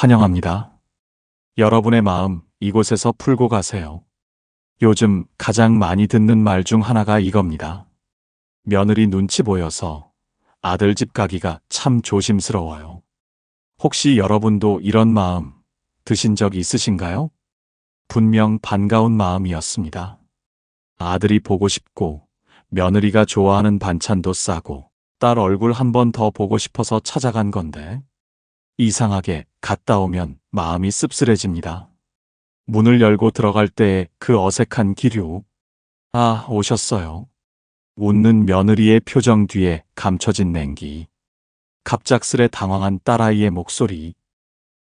환영합니다. 여러분의 마음 이곳에서 풀고 가세요. 요즘 가장 많이 듣는 말 중 하나가 이겁니다. 며느리 눈치 보여서 아들 집 가기가 참 조심스러워요. 혹시 여러분도 이런 마음 드신 적 있으신가요? 분명 반가운 마음이었습니다. 아들이 보고 싶고 며느리가 좋아하는 반찬도 싸고 딸 얼굴 한 번 더 보고 싶어서 찾아간 건데 이상하게 갔다 오면 마음이 씁쓸해집니다. 문을 열고 들어갈 때의 그 어색한 기류. 아, 오셨어요. 웃는 며느리의 표정 뒤에 감춰진 냉기. 갑작스레 당황한 딸아이의 목소리.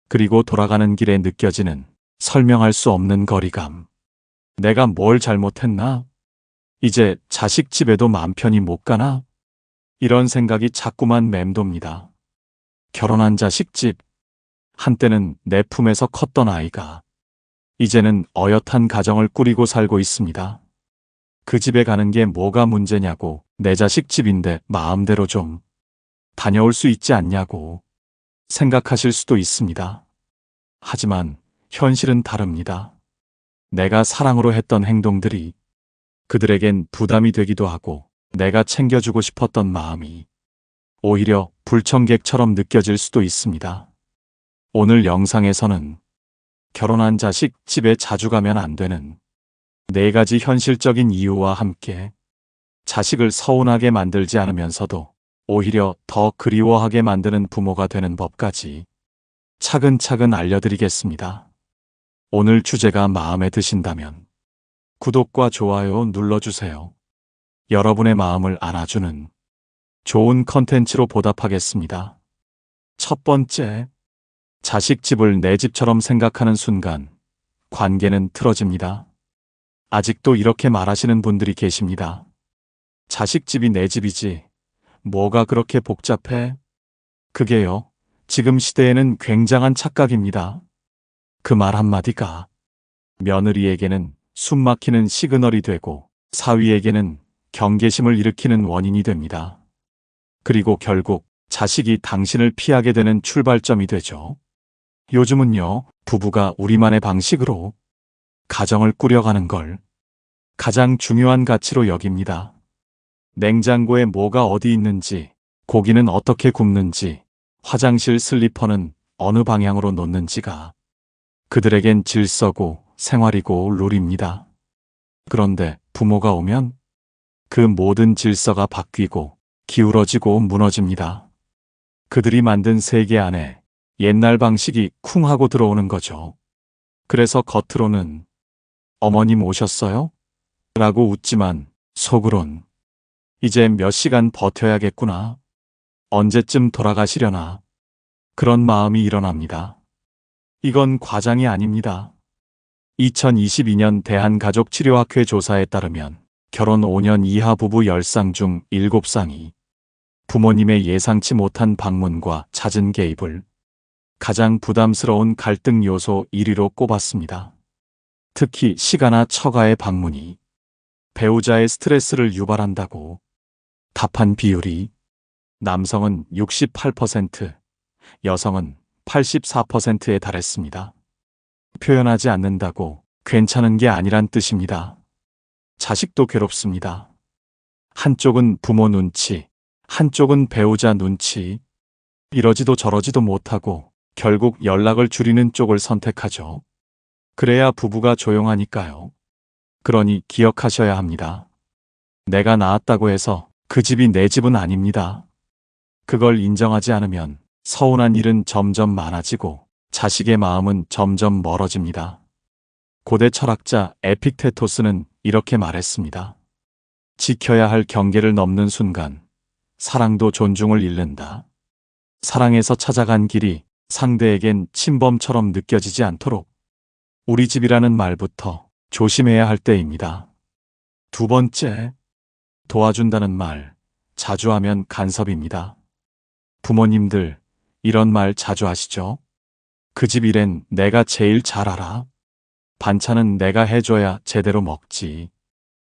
그리고 돌아가는 길에 느껴지는 설명할 수 없는 거리감. 내가 뭘 잘못했나? 이제 자식 집에도 맘 편히 못 가나? 이런 생각이 자꾸만 맴돕니다. 결혼한 자식 집. 한때는 내 품에서 컸던 아이가 이제는 어엿한 가정을 꾸리고 살고 있습니다. 그 집에 가는 게 뭐가 문제냐고, 내 자식 집인데 마음대로 좀 다녀올 수 있지 않냐고 생각하실 수도 있습니다. 하지만 현실은 다릅니다. 내가 사랑으로 했던 행동들이 그들에겐 부담이 되기도 하고 내가 챙겨주고 싶었던 마음이 오히려 불청객처럼 느껴질 수도 있습니다. 오늘 영상에서는 결혼한 자식 집에 자주 가면 안 되는 4가지 현실적인 이유와 함께 자식을 서운하게 만들지 않으면서도 오히려 더 그리워하게 만드는 부모가 되는 법까지 차근차근 알려드리겠습니다. 오늘 주제가 마음에 드신다면 구독과 좋아요 눌러주세요. 여러분의 마음을 안아주는 좋은 컨텐츠로 보답하겠습니다. 첫 번째, 자식 집을 내 집처럼 생각하는 순간 관계는 틀어집니다. 아직도 이렇게 말하시는 분들이 계십니다. 자식 집이 내 집이지 뭐가 그렇게 복잡해? 그게요, 지금 시대에는 굉장한 착각입니다. 그 말 한마디가 며느리에게는 숨막히는 시그널이 되고 사위에게는 경계심을 일으키는 원인이 됩니다. 그리고 결국 자식이 당신을 피하게 되는 출발점이 되죠. 요즘은요, 부부가 우리만의 방식으로 가정을 꾸려가는 걸 가장 중요한 가치로 여깁니다. 냉장고에 뭐가 어디 있는지, 고기는 어떻게 굽는지, 화장실 슬리퍼는 어느 방향으로 놓는지가 그들에겐 질서고 생활이고 룰입니다. 그런데 부모가 오면 그 모든 질서가 바뀌고 기울어지고 무너집니다. 그들이 만든 세계 안에 옛날 방식이 쿵 하고 들어오는 거죠. 그래서 겉으로는 어머님 오셨어요? 라고 웃지만 속으론 이제 몇 시간 버텨야겠구나. 언제쯤 돌아가시려나. 그런 마음이 일어납니다. 이건 과장이 아닙니다. 2022년 대한가족치료학회 조사에 따르면 결혼 5년 이하 부부 10쌍 중 7쌍이 부모님의 예상치 못한 방문과 잦은 개입을 가장 부담스러운 갈등 요소 1위로 꼽았습니다. 특히 시가나 처가의 방문이 배우자의 스트레스를 유발한다고 답한 비율이 남성은 68%, 여성은 84%에 달했습니다. 표현하지 않는다고 괜찮은 게 아니란 뜻입니다. 자식도 괴롭습니다. 한쪽은 부모 눈치, 한쪽은 배우자 눈치. 이러지도 저러지도 못하고 결국 연락을 줄이는 쪽을 선택하죠. 그래야 부부가 조용하니까요. 그러니 기억하셔야 합니다. 내가 낳았다고 해서 그 집이 내 집은 아닙니다. 그걸 인정하지 않으면 서운한 일은 점점 많아지고 자식의 마음은 점점 멀어집니다. 고대 철학자 에픽테토스는 이렇게 말했습니다. 지켜야 할 경계를 넘는 순간 사랑도 존중을 잃는다. 사랑에서 찾아간 길이 상대에겐 침범처럼 느껴지지 않도록 우리 집이라는 말부터 조심해야 할 때입니다. 두 번째, 도와준다는 말 자주 하면 간섭입니다. 부모님들 이런 말 자주 하시죠? 그 집 일엔 내가 제일 잘 알아. 반찬은 내가 해줘야 제대로 먹지.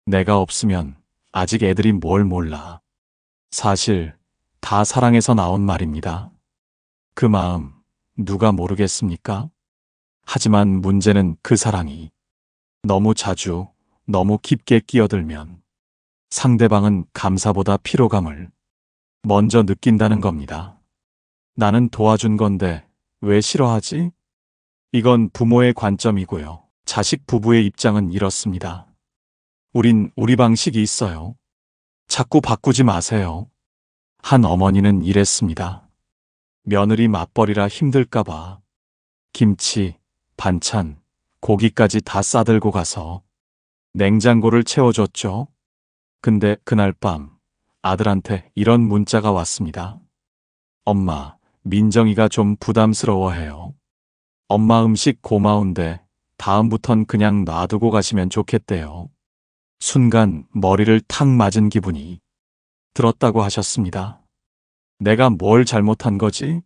내가 없으면 아직 애들이 뭘 몰라. 사실 다 사랑에서 나온 말입니다. 그 마음 누가 모르겠습니까? 하지만 문제는 그 사랑이 너무 자주, 너무 깊게 끼어들면 상대방은 감사보다 피로감을 먼저 느낀다는 겁니다. 나는 도와준 건데 왜 싫어하지? 이건 부모의 관점이고요. 자식 부부의 입장은 이렇습니다. 우린 우리 방식이 있어요. 자꾸 바꾸지 마세요. 한 어머니는 이랬습니다. 며느리 맞벌이라 힘들까봐 김치, 반찬, 고기까지 다 싸들고 가서 냉장고를 채워줬죠. 근데 그날 밤 아들한테 이런 문자가 왔습니다. 엄마, 민정이가 좀 부담스러워해요. 엄마 음식 고마운데 다음부턴 그냥 놔두고 가시면 좋겠대요. 순간 머리를 탁 맞은 기분이 들었다고 하셨습니다. 내가 뭘 잘못한 거지?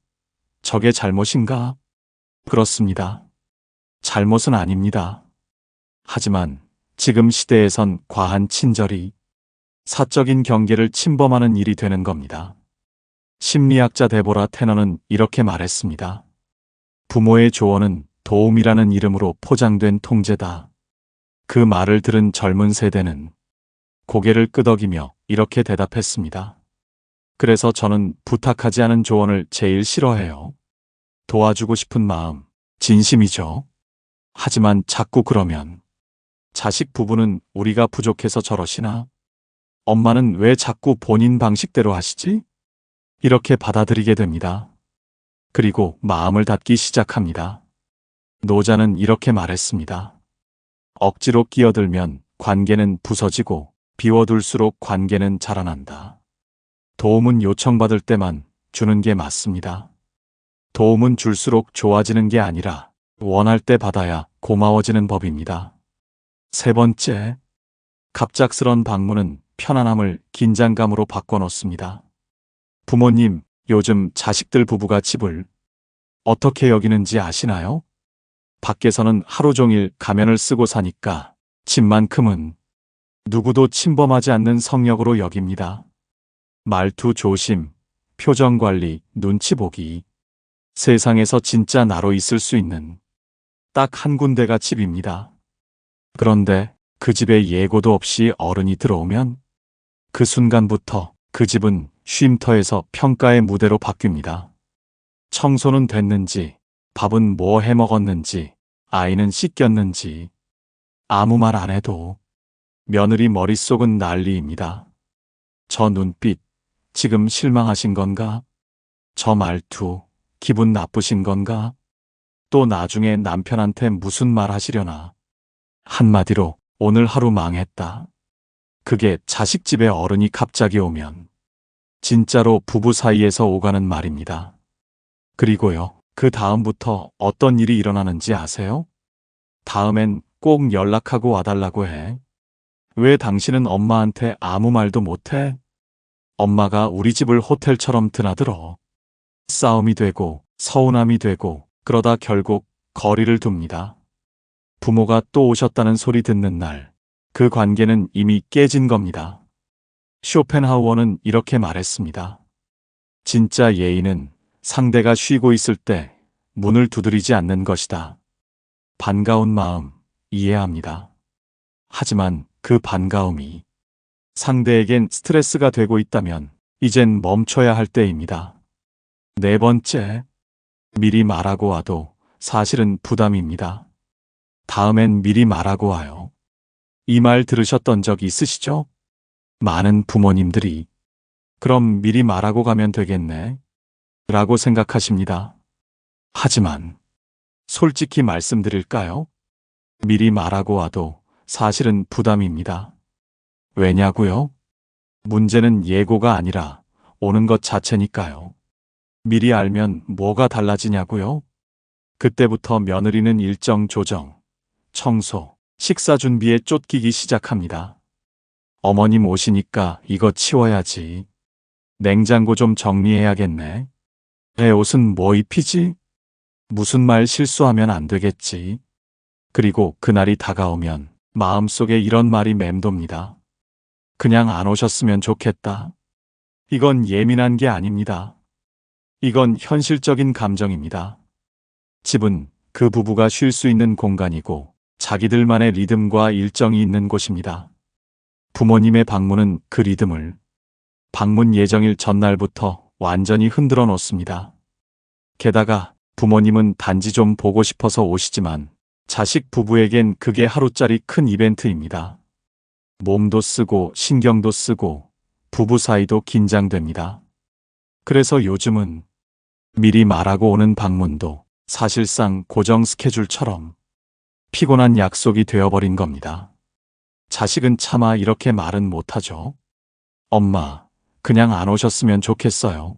저게 잘못인가? 그렇습니다. 잘못은 아닙니다. 하지만 지금 시대에선 과한 친절이 사적인 경계를 침범하는 일이 되는 겁니다. 심리학자 데보라 테너는 이렇게 말했습니다. 부모의 조언은 도움이라는 이름으로 포장된 통제다. 그 말을 들은 젊은 세대는 고개를 끄덕이며 이렇게 대답했습니다. 그래서 저는 부탁하지 않은 조언을 제일 싫어해요. 도와주고 싶은 마음, 진심이죠. 하지만 자꾸 그러면 자식 부부는 우리가 부족해서 저러시나? 엄마는 왜 자꾸 본인 방식대로 하시지? 이렇게 받아들이게 됩니다. 그리고 마음을 닫기 시작합니다. 노자는 이렇게 말했습니다. 억지로 끼어들면 관계는 부서지고 비워둘수록 관계는 자라난다. 도움은 요청받을 때만 주는 게 맞습니다. 도움은 줄수록 좋아지는 게 아니라 원할 때 받아야 고마워지는 법입니다. 세 번째, 갑작스런 방문은 편안함을 긴장감으로 바꿔놓습니다. 부모님, 요즘 자식들 부부가 집을 어떻게 여기는지 아시나요? 밖에서는 하루 종일 가면을 쓰고 사니까 집만큼은 누구도 침범하지 않는 성역으로 여깁니다. 말투 조심, 표정 관리, 눈치 보기. 세상에서 진짜 나로 있을 수 있는 딱 한 군데가 집입니다. 그런데 그 집에 예고도 없이 어른이 들어오면 그 순간부터 그 집은 쉼터에서 평가의 무대로 바뀝니다. 청소는 됐는지, 밥은 뭐 해 먹었는지, 아이는 씻겼는지 아무 말 안 해도 며느리 머릿속은 난리입니다. 저 눈빛, 지금 실망하신 건가? 저 말투, 기분 나쁘신 건가? 또 나중에 남편한테 무슨 말 하시려나? 한마디로 오늘 하루 망했다. 그게 자식 집에 어른이 갑자기 오면 진짜로 부부 사이에서 오가는 말입니다. 그리고요, 그 다음부터 어떤 일이 일어나는지 아세요? 다음엔 꼭 연락하고 와달라고 해. 왜 당신은 엄마한테 아무 말도 못해? 엄마가 우리 집을 호텔처럼 드나들어. 싸움이 되고 서운함이 되고 그러다 결국 거리를 둡니다. 부모가 또 오셨다는 소리 듣는 날, 그 관계는 이미 깨진 겁니다. 쇼펜하우어는 이렇게 말했습니다. 진짜 예의는 상대가 쉬고 있을 때 문을 두드리지 않는 것이다. 반가운 마음 이해합니다. 하지만 그 반가움이 상대에겐 스트레스가 되고 있다면 이젠 멈춰야 할 때입니다. 네 번째, 미리 말하고 와도 사실은 부담입니다. 다음엔 미리 말하고 와요. 이 말 들으셨던 적 있으시죠? 많은 부모님들이 그럼 미리 말하고 가면 되겠네 라고 생각하십니다. 하지만 솔직히 말씀드릴까요? 미리 말하고 와도 사실은 부담입니다. 왜냐고요? 문제는 예고가 아니라 오는 것 자체니까요. 미리 알면 뭐가 달라지냐고요? 그때부터 며느리는 일정 조정, 청소, 식사 준비에 쫓기기 시작합니다. 어머님 오시니까 이거 치워야지. 냉장고 좀 정리해야겠네. 애 옷은 뭐 입히지? 무슨 말 실수하면 안 되겠지. 그리고 그날이 다가오면 마음속에 이런 말이 맴돕니다. 그냥 안 오셨으면 좋겠다. 이건 예민한 게 아닙니다. 이건 현실적인 감정입니다. 집은 그 부부가 쉴 수 있는 공간이고 자기들만의 리듬과 일정이 있는 곳입니다. 부모님의 방문은 그 리듬을 방문 예정일 전날부터 완전히 흔들어 놓습니다. 게다가 부모님은 단지 좀 보고 싶어서 오시지만 자식 부부에겐 그게 하루짜리 큰 이벤트입니다. 몸도 쓰고 신경도 쓰고 부부 사이도 긴장됩니다. 그래서 요즘은 미리 말하고 오는 방문도 사실상 고정 스케줄처럼 피곤한 약속이 되어버린 겁니다. 자식은 차마 이렇게 말은 못하죠. 엄마, 그냥 안 오셨으면 좋겠어요.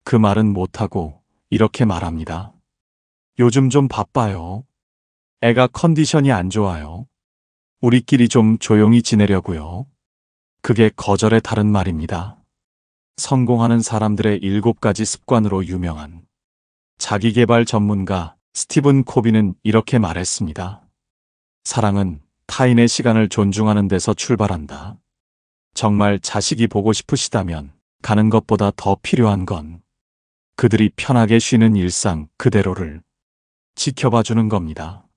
그 말은 못하고 이렇게 말합니다. 요즘 좀 바빠요. 애가 컨디션이 안 좋아요. 우리끼리 좀 조용히 지내려고요. 그게 거절의 다른 말입니다. 성공하는 사람들의 7가지 습관으로 유명한 자기계발 전문가 스티븐 코비는 이렇게 말했습니다. 사랑은 타인의 시간을 존중하는 데서 출발한다. 정말 자식이 보고 싶으시다면 가는 것보다 더 필요한 건 그들이 편하게 쉬는 일상 그대로를 지켜봐 주는 겁니다.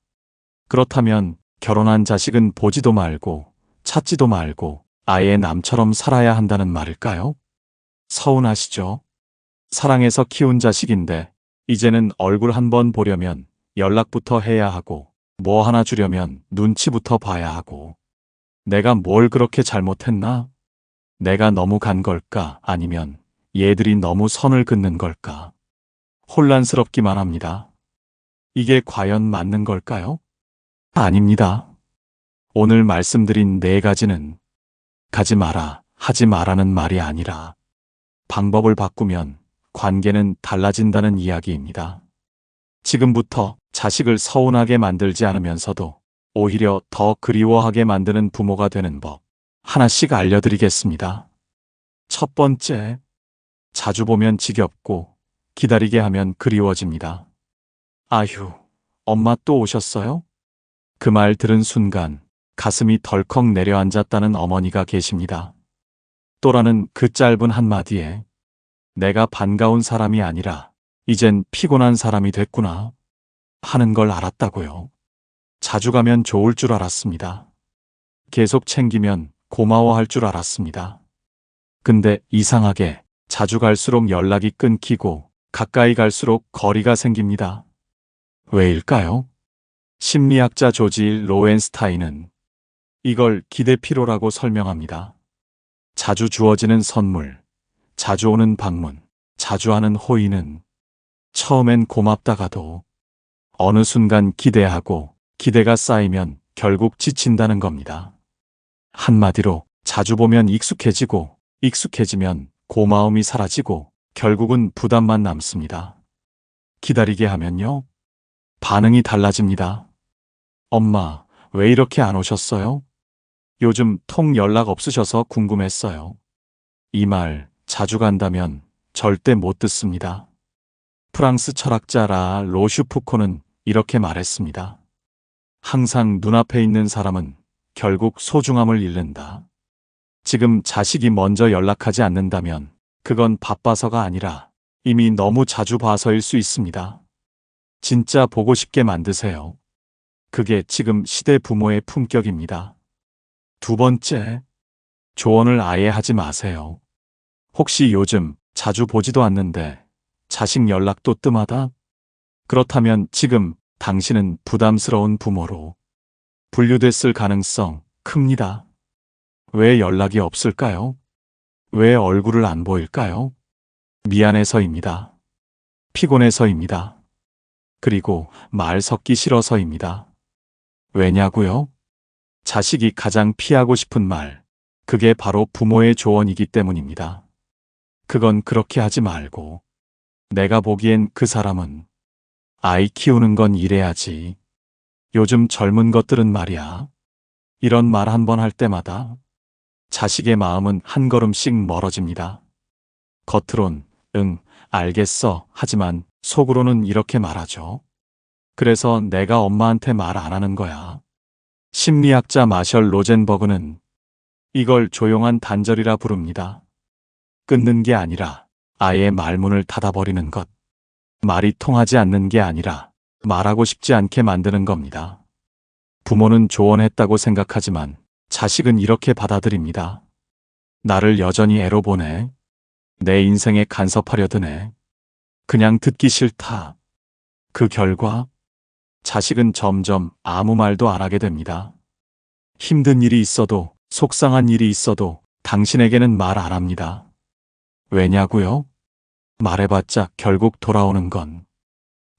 그렇다면 결혼한 자식은 보지도 말고 찾지도 말고 아예 남처럼 살아야 한다는 말일까요? 서운하시죠? 사랑해서 키운 자식인데 이제는 얼굴 한번 보려면 연락부터 해야 하고 뭐 하나 주려면 눈치부터 봐야 하고 내가 뭘 그렇게 잘못했나? 내가 너무 간 걸까? 아니면 얘들이 너무 선을 긋는 걸까? 혼란스럽기만 합니다. 이게 과연 맞는 걸까요? 아닙니다. 오늘 말씀드린 4가지는 가지 마라, 하지 마라는 말이 아니라 방법을 바꾸면 관계는 달라진다는 이야기입니다. 지금부터 자식을 서운하게 만들지 않으면서도 오히려 더 그리워하게 만드는 부모가 되는 법 하나씩 알려드리겠습니다. 첫 번째, 자주 보면 지겹고 기다리게 하면 그리워집니다. 아휴, 엄마 또 오셨어요? 그 말 들은 순간 가슴이 덜컥 내려앉았다는 어머니가 계십니다. 또라는 그 짧은 한마디에 내가 반가운 사람이 아니라 이젠 피곤한 사람이 됐구나 하는 걸 알았다고요. 자주 가면 좋을 줄 알았습니다. 계속 챙기면 고마워할 줄 알았습니다. 근데 이상하게 자주 갈수록 연락이 끊기고 가까이 갈수록 거리가 생깁니다. 왜일까요? 심리학자 조지 로엔스타인은 이걸 기대 피로라고 설명합니다. 자주 주어지는 선물, 자주 오는 방문, 자주 하는 호의는 처음엔 고맙다가도 어느 순간 기대하고 기대가 쌓이면 결국 지친다는 겁니다. 한마디로 자주 보면 익숙해지고 익숙해지면 고마움이 사라지고 결국은 부담만 남습니다. 기다리게 하면요, 반응이 달라집니다. 엄마, 왜 이렇게 안 오셨어요? 요즘 통 연락 없으셔서 궁금했어요. 이 말 자주 간다면 절대 못 듣습니다. 프랑스 철학자 라 로슈푸코는 이렇게 말했습니다. 항상 눈앞에 있는 사람은 결국 소중함을 잃는다. 지금 자식이 먼저 연락하지 않는다면 그건 바빠서가 아니라 이미 너무 자주 봐서일 수 있습니다. 진짜 보고 싶게 만드세요. 그게 지금 시대 부모의 품격입니다. 두 번째, 조언을 아예 하지 마세요. 혹시 요즘 자주 보지도 않는데 자식 연락도 뜸하다? 그렇다면 지금 당신은 부담스러운 부모로 분류됐을 가능성 큽니다. 왜 연락이 없을까요? 왜 얼굴을 안 보일까요? 미안해서입니다. 피곤해서입니다. 그리고 말 섞기 싫어서입니다. 왜냐고요? 자식이 가장 피하고 싶은 말, 그게 바로 부모의 조언이기 때문입니다. 그건 그렇게 하지 말고 내가 보기엔 그 사람은 아이 키우는 건 이래야지. 요즘 젊은 것들은 말이야. 이런 말 한 번 할 때마다 자식의 마음은 한 걸음씩 멀어집니다. 겉으론 응, 알겠어 하지만 속으로는 이렇게 말하죠. 그래서 내가 엄마한테 말 안 하는 거야. 심리학자 마셜 로젠버그는 이걸 조용한 단절이라 부릅니다. 끊는 게 아니라 아예 말문을 닫아버리는 것. 말이 통하지 않는 게 아니라 말하고 싶지 않게 만드는 겁니다. 부모는 조언했다고 생각하지만 자식은 이렇게 받아들입니다. 나를 여전히 애로 보내. 내 인생에 간섭하려 드네. 그냥 듣기 싫다. 그 결과 자식은 점점 아무 말도 안 하게 됩니다. 힘든 일이 있어도, 속상한 일이 있어도 당신에게는 말 안 합니다. 왜냐고요? 말해봤자 결국 돌아오는 건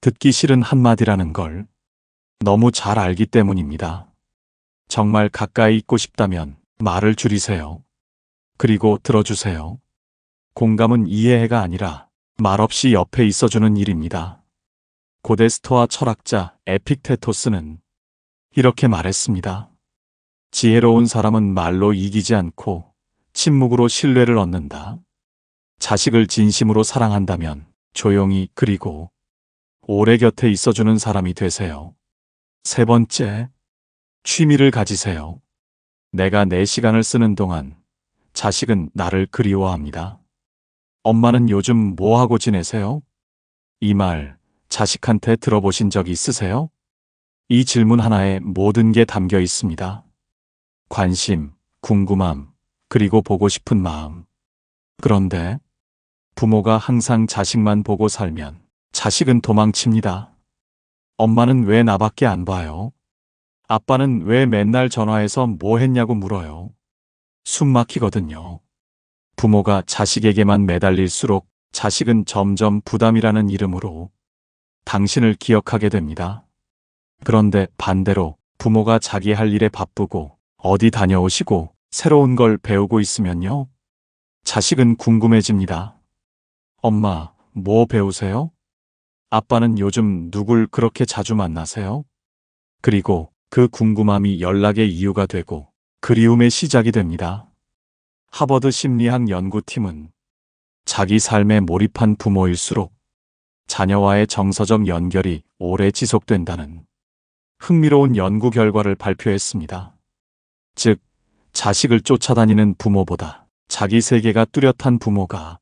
듣기 싫은 한마디라는 걸 너무 잘 알기 때문입니다. 정말 가까이 있고 싶다면 말을 줄이세요. 그리고 들어주세요. 공감은 이해해가 아니라 말없이 옆에 있어주는 일입니다. 고대 스토아 철학자 에픽테토스는 이렇게 말했습니다. 지혜로운 사람은 말로 이기지 않고 침묵으로 신뢰를 얻는다. 자식을 진심으로 사랑한다면 조용히 그리고 오래 곁에 있어주는 사람이 되세요. 세 번째, 취미를 가지세요. 내가 내 시간을 쓰는 동안 자식은 나를 그리워합니다. 엄마는 요즘 뭐 하고 지내세요? 이 말 자식한테 들어보신 적 있으세요? 이 질문 하나에 모든 게 담겨 있습니다. 관심, 궁금함, 그리고 보고 싶은 마음. 그런데 부모가 항상 자식만 보고 살면 자식은 도망칩니다. 엄마는 왜 나밖에 안 봐요? 아빠는 왜 맨날 전화해서 뭐 했냐고 물어요? 숨 막히거든요. 부모가 자식에게만 매달릴수록 자식은 점점 부담이라는 이름으로 당신을 기억하게 됩니다. 그런데 반대로 부모가 자기 할 일에 바쁘고 어디 다녀오시고 새로운 걸 배우고 있으면요. 자식은 궁금해집니다. 엄마, 뭐 배우세요? 아빠는 요즘 누굴 그렇게 자주 만나세요? 그리고 그 궁금함이 연락의 이유가 되고 그리움의 시작이 됩니다. 하버드 심리학 연구팀은 자기 삶에 몰입한 부모일수록 자녀와의 정서적 연결이 오래 지속된다는 흥미로운 연구 결과를 발표했습니다. 즉, 자식을 쫓아다니는 부모보다 자기 세계가 뚜렷한 부모가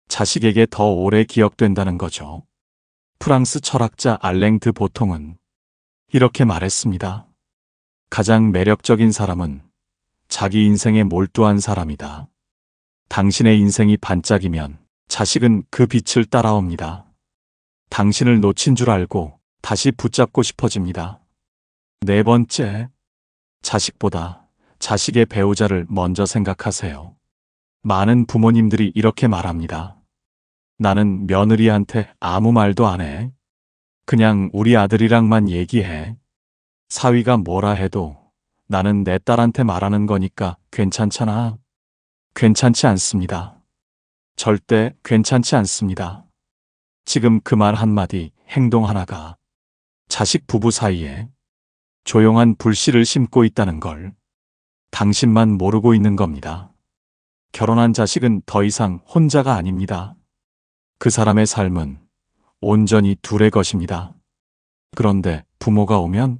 자식에게 더 오래 기억된다는 거죠. 프랑스 철학자 알랭 드 보통은 이렇게 말했습니다. 가장 매력적인 사람은 자기 인생에 몰두한 사람이다. 당신의 인생이 반짝이면 자식은 그 빛을 따라옵니다. 당신을 놓친 줄 알고 다시 붙잡고 싶어집니다. 네 번째, 자식보다 자식의 배우자를 먼저 생각하세요. 많은 부모님들이 이렇게 말합니다. 나는 며느리한테 아무 말도 안 해. 그냥 우리 아들이랑만 얘기해. 사위가 뭐라 해도 나는 내 딸한테 말하는 거니까 괜찮잖아. 괜찮지 않습니다. 절대 괜찮지 않습니다. 지금 그 말 한마디, 행동 하나가 자식 부부 사이에 조용한 불씨를 심고 있다는 걸 당신만 모르고 있는 겁니다. 결혼한 자식은 더 이상 혼자가 아닙니다. 그 사람의 삶은 온전히 둘의 것입니다. 그런데 부모가 오면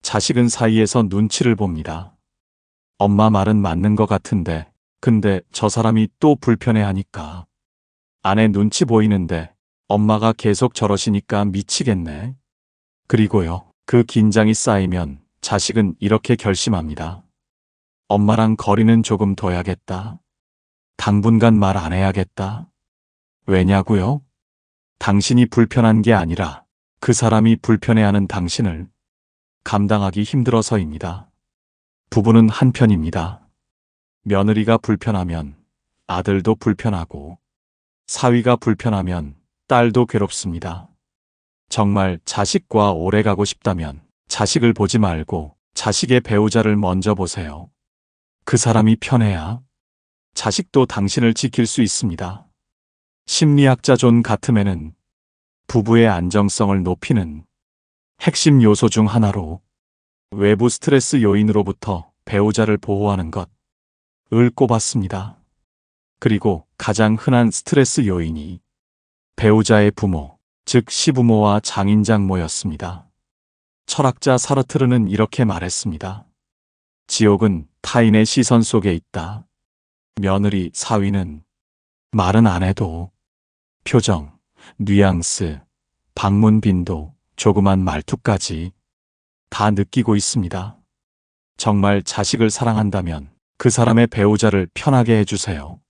자식은 사이에서 눈치를 봅니다. 엄마 말은 맞는 것 같은데, 근데 저 사람이 또 불편해하니까. 아내 눈치 보이는데 엄마가 계속 저러시니까 미치겠네. 그리고요, 그 긴장이 쌓이면 자식은 이렇게 결심합니다. 엄마랑 거리는 조금 둬야겠다. 당분간 말 안 해야겠다. 왜냐고요? 당신이 불편한 게 아니라 그 사람이 불편해하는 당신을 감당하기 힘들어서입니다. 부부는 한편입니다. 며느리가 불편하면 아들도 불편하고 사위가 불편하면 딸도 괴롭습니다. 정말 자식과 오래 가고 싶다면 자식을 보지 말고 자식의 배우자를 먼저 보세요. 그 사람이 편해야 자식도 당신을 지킬 수 있습니다. 심리학자 존 가트맨은 부부의 안정성을 높이는 핵심 요소 중 하나로 외부 스트레스 요인으로부터 배우자를 보호하는 것을 꼽았습니다. 그리고 가장 흔한 스트레스 요인이 배우자의 부모, 즉 시부모와 장인장모였습니다. 철학자 사르트르는 이렇게 말했습니다. 지옥은 타인의 시선 속에 있다. 며느리, 사위는 말은 안 해도 표정, 뉘앙스, 방문 빈도, 조그만 말투까지 다 느끼고 있습니다. 정말 자식을 사랑한다면 그 사람의 배우자를 편하게 해주세요.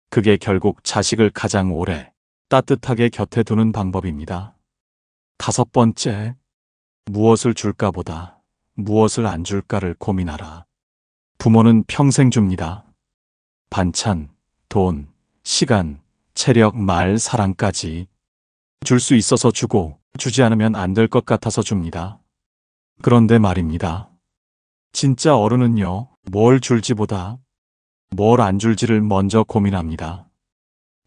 그게 결국 자식을 가장 오래 따뜻하게 곁에 두는 방법입니다. 5번째, 무엇을 줄까보다 무엇을 안 줄까를 고민하라. 부모는 평생 줍니다. 반찬, 돈, 시간, 체력, 말, 사랑까지 줄 수 있어서 주고 주지 않으면 안 될 것 같아서 줍니다. 그런데 말입니다. 진짜 어른은요, 뭘 줄지보다 뭘 안 줄지를 먼저 고민합니다.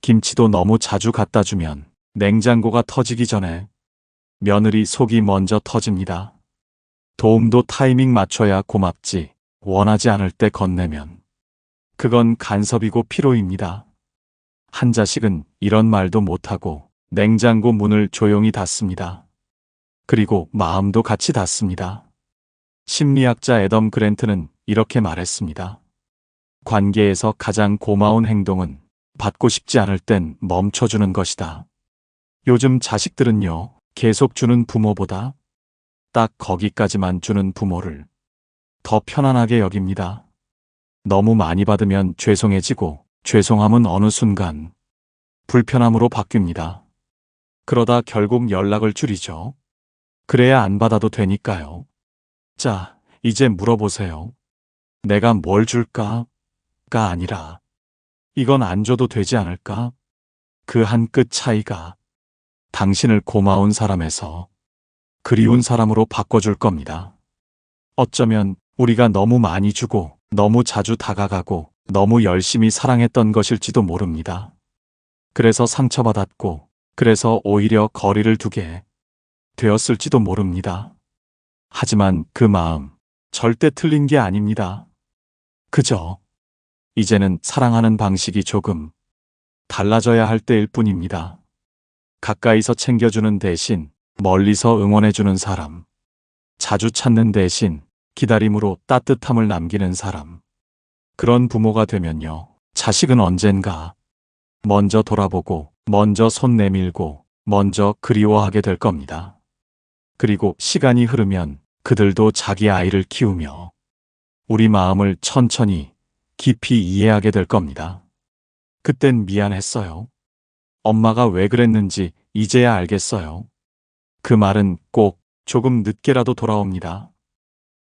김치도 너무 자주 갖다 주면 냉장고가 터지기 전에 며느리 속이 먼저 터집니다. 도움도 타이밍 맞춰야 고맙지, 원하지 않을 때 건네면 그건 간섭이고 피로입니다. 한 자식은 이런 말도 못하고 냉장고 문을 조용히 닫습니다. 그리고 마음도 같이 닫습니다. 심리학자 애덤 그랜트는 이렇게 말했습니다. 관계에서 가장 고마운 행동은 받고 싶지 않을 땐 멈춰주는 것이다. 요즘 자식들은요, 계속 주는 부모보다 딱 거기까지만 주는 부모를 더 편안하게 여깁니다. 너무 많이 받으면 죄송해지고 죄송함은 어느 순간 불편함으로 바뀝니다. 그러다 결국 연락을 줄이죠. 그래야 안 받아도 되니까요. 자, 이제 물어보세요. 내가 뭘 줄까? 가 아니라 이건 안 줘도 되지 않을까? 그 한 끗 차이가 당신을 고마운 사람에서 그리운 사람으로 바꿔줄 겁니다. 어쩌면 우리가 너무 많이 주고 너무 자주 다가가고 너무 열심히 사랑했던 것일지도 모릅니다. 그래서 상처받았고 그래서 오히려 거리를 두게 되었을지도 모릅니다. 하지만 그 마음 절대 틀린 게 아닙니다. 그저 이제는 사랑하는 방식이 조금 달라져야 할 때일 뿐입니다. 가까이서 챙겨주는 대신 멀리서 응원해주는 사람, 자주 찾는 대신 기다림으로 따뜻함을 남기는 사람, 그런 부모가 되면요, 자식은 언젠가 먼저 돌아보고 먼저 손 내밀고 먼저 그리워하게 될 겁니다. 그리고 시간이 흐르면 그들도 자기 아이를 키우며 우리 마음을 천천히 깊이 이해하게 될 겁니다. 그땐 미안했어요. 엄마가 왜 그랬는지 이제야 알겠어요. 그 말은 꼭 조금 늦게라도 돌아옵니다.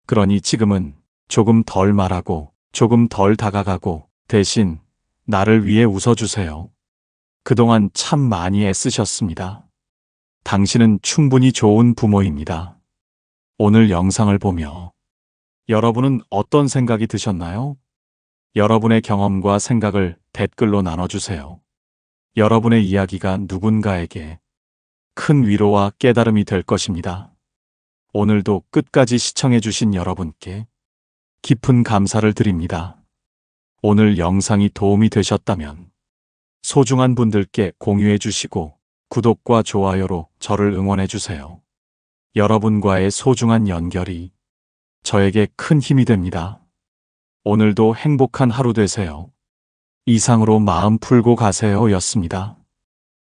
그러니 지금은 조금 덜 말하고 조금 덜 다가가고 대신 나를 위해 웃어주세요. 그동안 참 많이 애쓰셨습니다. 당신은 충분히 좋은 부모입니다. 오늘 영상을 보며 여러분은 어떤 생각이 드셨나요? 여러분의 경험과 생각을 댓글로 나눠주세요. 여러분의 이야기가 누군가에게 큰 위로와 깨달음이 될 것입니다. 오늘도 끝까지 시청해주신 여러분께 깊은 감사를 드립니다. 오늘 영상이 도움이 되셨다면 소중한 분들께 공유해주시고 구독과 좋아요로 저를 응원해주세요. 여러분과의 소중한 연결이 저에게 큰 힘이 됩니다. 오늘도 행복한 하루 되세요. 이상으로 마음 풀고 가세요 였습니다.